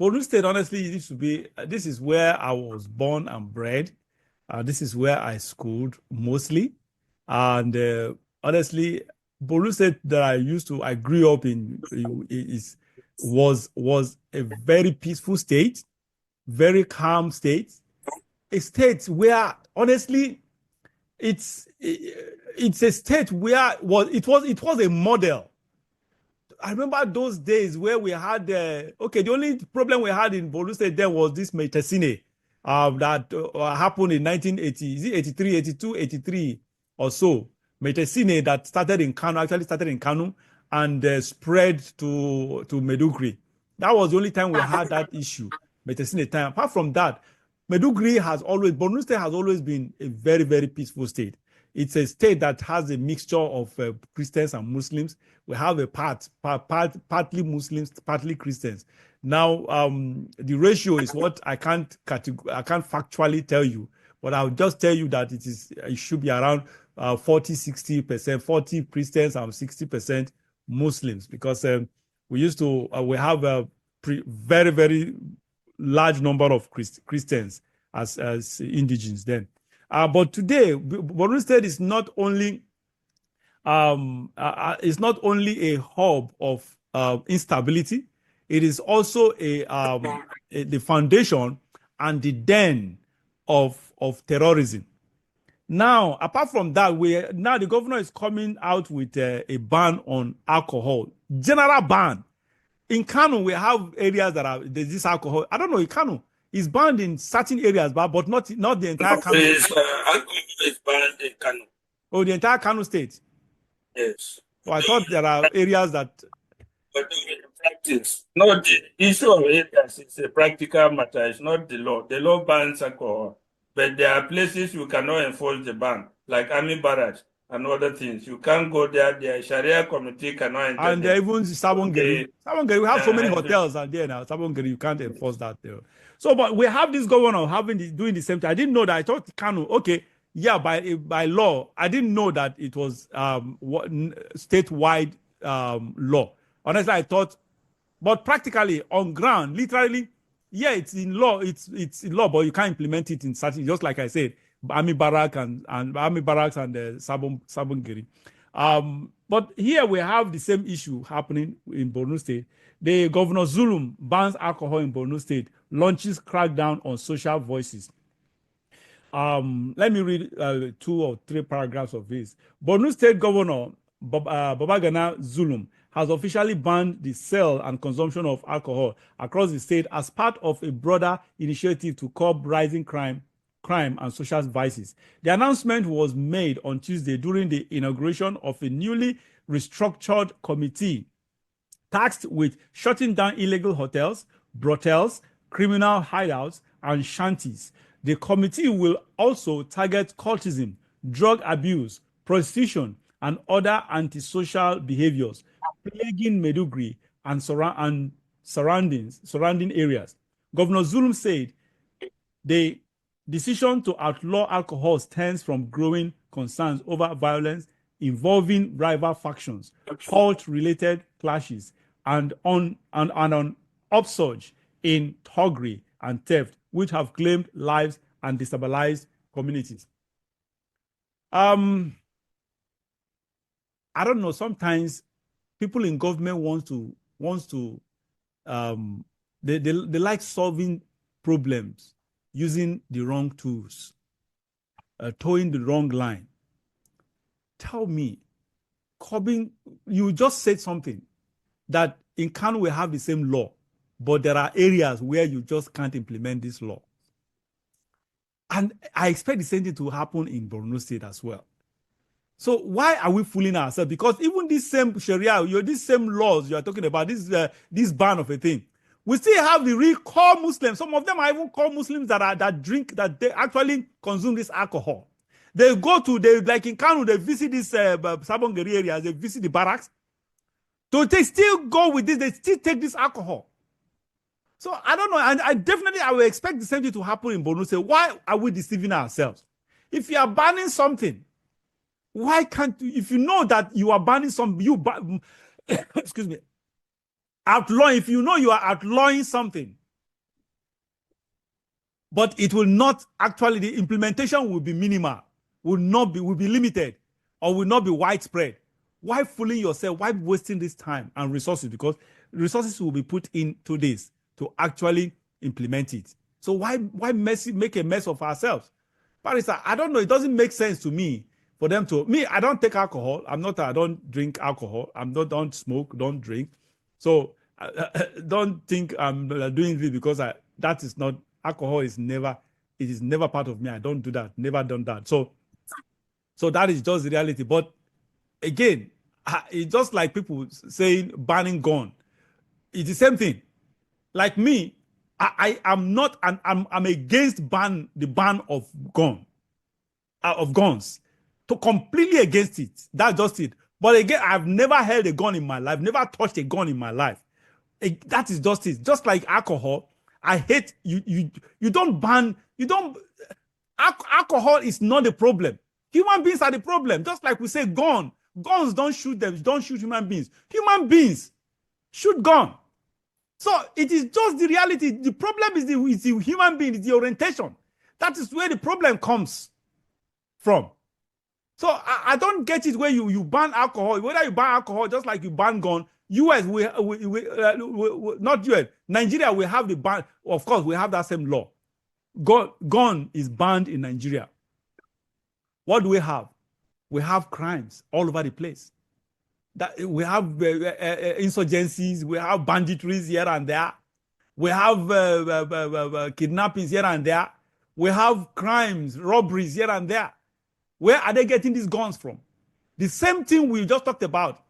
Borno State, honestly, it used to be, this is where I was born and bred. This is where I schooled mostly. And honestly, Borno State that I grew up in was a very peaceful state, very calm state, a state where honestly it's a state where it was a model. I remember those days where we had the only problem we had in Borno State then was this Metesine that happened in 1980, is it 83, 82, 83 or so. Metesine that actually started in Kanu and spread to Medugri. That was the only time we had that issue, Metesine time. Apart from that, Borno State has always been a very, very peaceful state. It's a state that has a mixture of Christians and Muslims. We have a partly Muslims, partly Christians. Now, the ratio is what I can't factually tell you, but I'll just tell you that it should be around 40-60%, 40 Christians and 60% Muslims, because we have a very, very large number of Christians as indigenes then. But today, Borno State is not only a hub of instability, it is also the foundation and the den of terrorism. Now, apart from that, the governor is coming out with a ban on alcohol, general ban. In Kano, we have areas there's this alcohol. I don't know, in Kano, it's banned in certain areas, but not the entire Kano. Alcohol is banned in Kano. Oh, the entire Kano state? Yes. Well, I thought there are areas that... But in practice, not the issue of areas, it's a practical matter, it's not the law. The law bans alcohol, but there are places you cannot enforce the ban, like army barracks and other things. You can't go there, the Sharia committee cannot enter. And even Sabongeri. We have so many hotels and there now. Sabongeri, you can't enforce that there. So, but we have this governor doing the same thing. I didn't know that. I thought Kano, okay, yeah, by law. I didn't know that it was statewide law. Honestly, I thought, but practically on ground, literally, yeah, it's in law. It's in law, but you can't implement it in certain. Just like I said, army barracks and Sabongeri. But here we have the same issue happening in Borno State. The Governor Zulum bans alcohol in Borno State, launches crackdown on social voices. Let me read 2 or 3 paragraphs of this. Borno State Governor Governor Zulum has officially banned the sale and consumption of alcohol across the state as part of a broader initiative to curb rising crime and social vices. The announcement was made on Tuesday during the inauguration of a newly restructured committee tasked with shutting down illegal hotels, brothels, criminal hideouts, and shanties. The committee will also target cultism, drug abuse, prostitution, and other antisocial behaviors plaguing Medugri and surrounding areas. Governor Zulum said the decision to outlaw alcohol stems from growing concerns over violence involving rival factions, cult-related clashes, and an upsurge in thuggery and theft, which have claimed lives and destabilized communities. I don't know. Sometimes people in government they like solving problems using the wrong tools, towing the wrong line. Tell me, you just said something that in Kano we have the same law, but there are areas where you just can't implement this law. And I expect the same thing to happen in Borno State as well. So why are we fooling ourselves? Because even this same Sharia, these same laws you are talking about, this ban of a thing, we still have the real core Muslims. Some of them are even core Muslims that they actually consume this alcohol. They like in Kano, they visit this Sabongeri areas, they visit the barracks. So they still go with this, they still take this alcohol. So I don't know, and I will expect the same thing to happen in Borno State. Why are we deceiving ourselves? If you are banning something, why can't you, if you know that you are banning excuse me, outlawing, if you know you are outlawing something, but it will not actually, the implementation will be minimal, will be limited, or will not be widespread. Why fooling yourself? Why wasting this time and resources? Because resources will be put into this to actually implement it. So why make a mess of ourselves? Barrister, I don't know. It doesn't make sense to me for them to. Me, I don't take alcohol. I don't drink alcohol. Don't smoke, don't drink. So don't think I'm doing this because that is not, alcohol is never, it is never part of me. I don't do that. Never done that. So that is just the reality. But again, it's just like people saying banning gun. It's the same thing. Like me, I am not, I'm against the ban of guns, to completely against it. That's just it. But again, I've never held a gun in my life, never touched a gun in my life. That is just it. Just like alcohol, I hate you don't ban, alcohol is not the problem. Human beings are the problem. Just like we say guns don't shoot them, don't shoot human beings. Human beings shoot gun. So it is just the reality. The problem is the human being, it's the orientation. That is where the problem comes from. So I don't get it where you ban alcohol. Whether you ban alcohol, just like you ban gun. US, not US, Nigeria, we have the ban. Of course, we have that same law. Gun is banned in Nigeria. What do we have? We have crimes all over the place. We have insurgencies, we have banditries here and there, we have kidnappings here and there, we have crimes, robberies here and there. Where are they getting these guns from? The same thing we just talked about.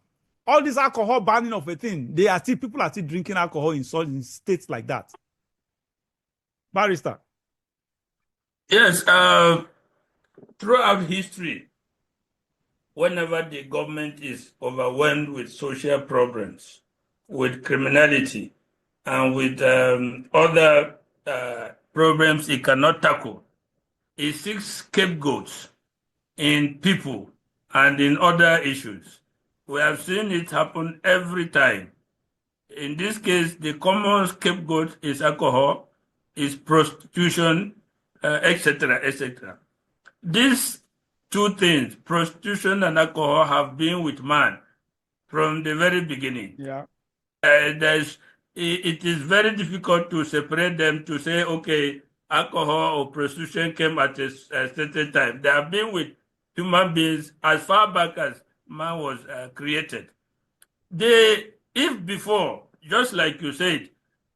All this alcohol banning of a thing, people are still drinking alcohol in states like that. Barrister. Yes, throughout history, whenever the government is overwhelmed with social problems, with criminality, and with other problems it cannot tackle, it seeks scapegoats in people and in other issues. We have seen it happen every time. In this case, the common scapegoat is alcohol, is prostitution, etc., etc. These two things, prostitution and alcohol, have been with man from the very beginning. Yeah. It is very difficult to separate them, to say, okay, alcohol or prostitution came at a certain time. They have been with human beings as far back as man was created. If before, just like you said,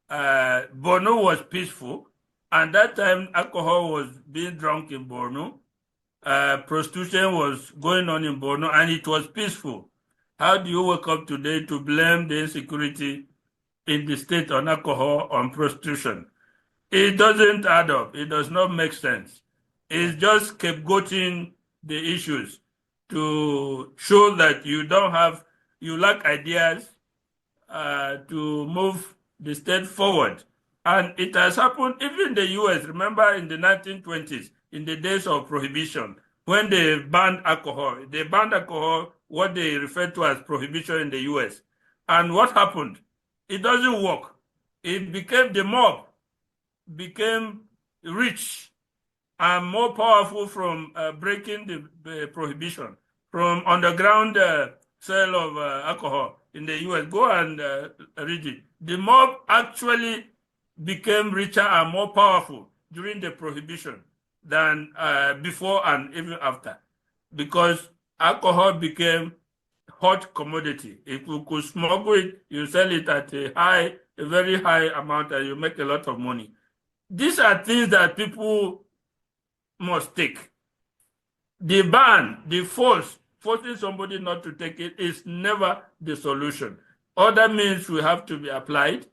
Borno was peaceful, and that time alcohol was being drunk in Borno, prostitution was going on in Borno, and it was peaceful. How do you wake up today to blame the insecurity in the state on alcohol, on prostitution? It doesn't add up. It does not make sense. It's just scapegoating the issues to show that you lack ideas to move the state forward. And it has happened even in the US. Remember in the 1920s, in the days of prohibition, when they banned alcohol, what they refer to as prohibition in the US. And what happened? It doesn't work. The mob became rich and more powerful from breaking the prohibition, from underground sale of alcohol in the US. Go and read it. The mob actually became richer and more powerful during the prohibition than before and even after, because alcohol became hot commodity. If you could smuggle it, you sell it at a very high amount, and you make a lot of money. These are things that people must take. The ban, the forcing somebody not to take it is never the solution. Other means will have to be applied.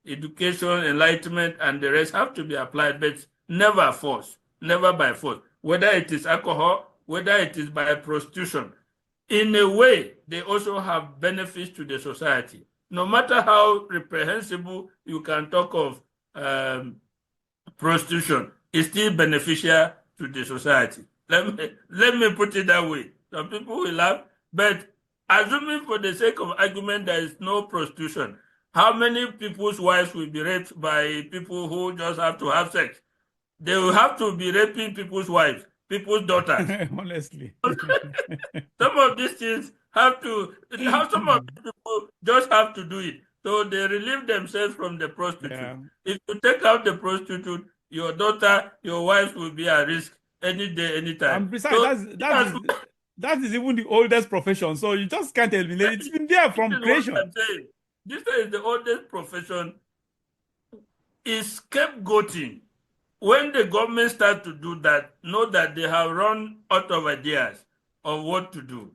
Education, enlightenment, and the rest have to be applied, but never force, never by force. Whether it is alcohol, whether it is by prostitution. In a way, they also have benefits to the society. No matter how reprehensible you can talk of prostitution, it's still beneficial to the society. Let me put it that way. Some people will laugh, but assuming for the sake of argument there is no prostitution, how many people's wives will be raped by people who just have to have sex? They will have to be raping people's wives, people's daughters. Honestly. Some of these things some of these people just have to do it. So they relieve themselves from the prostitute. Yeah. If you take out the prostitute, your daughter, your wife will be at risk any day, anytime. And besides, So that is even the oldest profession. So you just can't eliminate it. It's been there from creation. What I'm saying. This is the oldest profession. Is scapegoating. When the government start to do that, know that they have run out of ideas of what to do.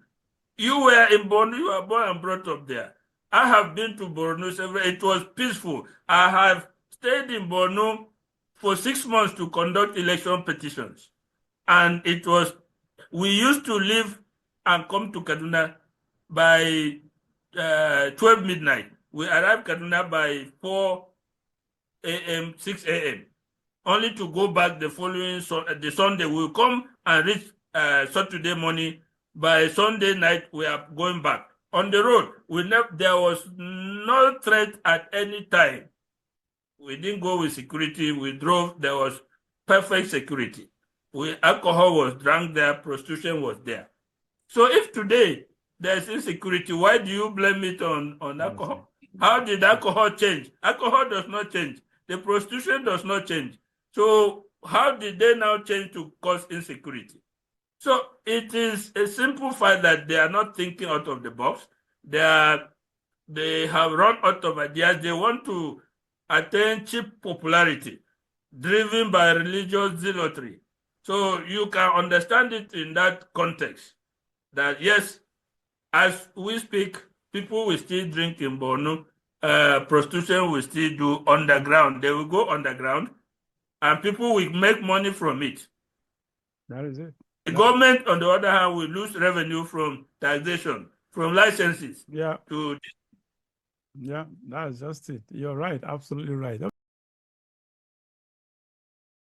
You were in Borno, you were born and brought up there. I have been to Borno several, it was peaceful. I have stayed in Borno for 6 months to conduct election petitions. And we used to leave and come to Kaduna by 12 midnight. We arrived Kaduna by 4 a.m., 6 a.m., only to go back the following the Sunday. We'll come and reach Saturday morning. By Sunday night, we are going back. On the road, there was no threat at any time. We didn't go with security. We drove. There was perfect security. Alcohol was drunk there. Prostitution was there. So if today there's insecurity, why do you blame it on alcohol? How did alcohol change? Alcohol does not change. The prostitution does not change. So how did they now change to cause insecurity? So it is a simple fact that they are not thinking out of the box. They have run out of ideas. They want to attain cheap popularity, driven by religious zealotry. So you can understand it in that context, that yes, as we speak, people will still drink in Borno, prostitution will still do underground. They will go underground, and people will make money from it. That is it. The government, on the other hand, will lose revenue from taxation, from licenses. Yeah. Yeah, that's just it. You're right. Absolutely right.